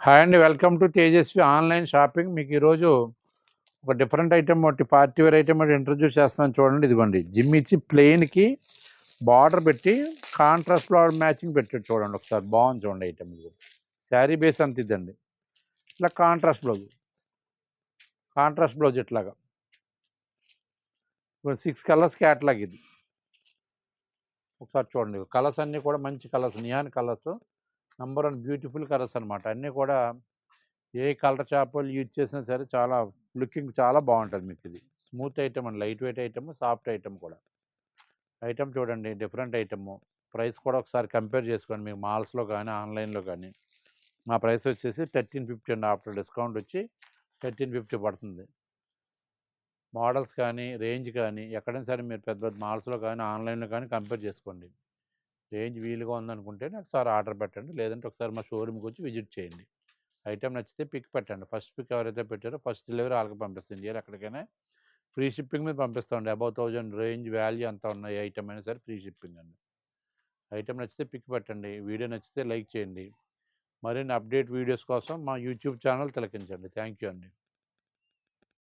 Hi అండి. Welcome to Tejaswi online shopping. మీకు ఈరోజు ఒక డిఫరెంట్ ఐటెమ్ ఒకటి పార్టీ వేర్ ఐటెమ్ ఒకటి ఇంట్రొడ్యూస్ చేస్తున్నాను చూడండి. ఇదిగోండి. జిమ్ ఇచ్చి ప్లెయిన్‌కి బార్డర్ పెట్టి కాంట్రాస్ట్ ఫ్లవర్ మ్యాచింగ్ పెట్టాడు చూడండి ఒకసారి. బాగుంది చూడండి ఐటెమ్ ఇది. శారీ బేస్ అంత ఇదండి. ఇట్లా కాంట్రాస్ట్ బ్లౌజ్ ఇట్లాగా 6 కలర్స్ క్యాటలాగ్ ఇది. ఒకసారి చూడండి. కలర్స్ అన్నీ కూడా మంచి colours, neon colours, number 1 beautiful colours అనమాట. అన్నీ కూడా ఏ కలర్ చాపలు యూజ్ చేసినా సరే చాలా లుకింగ్ చాలా బాగుంటుంది మీకు. ఇది స్మూత్ ఐటమ్ అండి, light weight item, soft item కూడా. ఐటమ్ చూడండి, డిఫరెంట్ ఐటమ్. ప్రైస్ కూడా ఒకసారి కంపేర్ చేసుకోండి. మీకు మాల్స్లో కానీ ఆన్లైన్లో కానీ మా ప్రైస్ వచ్చేసి 1350 అండి. ఆఫ్టర్ డిస్కౌంట్ వచ్చి 1350 పడుతుంది. మోడల్స్ కానీ రేంజ్ కానీ ఎక్కడైనా సరే మీరు పెద్ద పెద్ద మాల్స్లో కానీ ఆన్లైన్లో కానీ కంపేర్ చేసుకోండి. రేంజ్ వీలుగా ఉందనుకుంటే ఒకసారి ఆర్డర్ పెట్టండి, లేదంటే ఒకసారి మా షోరూమ్కి వచ్చి విజిట్ చేయండి. ఐటమ్ నచ్చితే పిక్ పెట్టండి. ఫస్ట్ పిక్ ఎవరైతే పెట్టారో ఫస్ట్ డెలివరీ వాళ్ళకి పంపిస్తాం. ఇండియాలో ఎక్కడికైనా ఫ్రీ షిప్పింగ్ మీద పంపిస్తామండి. అబౌవ్ 1000 రేంజ్ వాల్యూ అంతా ఉన్న ఏ ఐటమ్ అయినా సరే ఫ్రీ షిప్పింగ్ అండి. ఐటమ్ నచ్చితే పిక్ పెట్టండి. వీడియో నచ్చితే లైక్ చేయండి. మరిన్ని అప్డేట్ వీడియోస్ కోసం మా యూట్యూబ్ ఛానల్ తిలకించండి. థ్యాంక్ యూ అండి.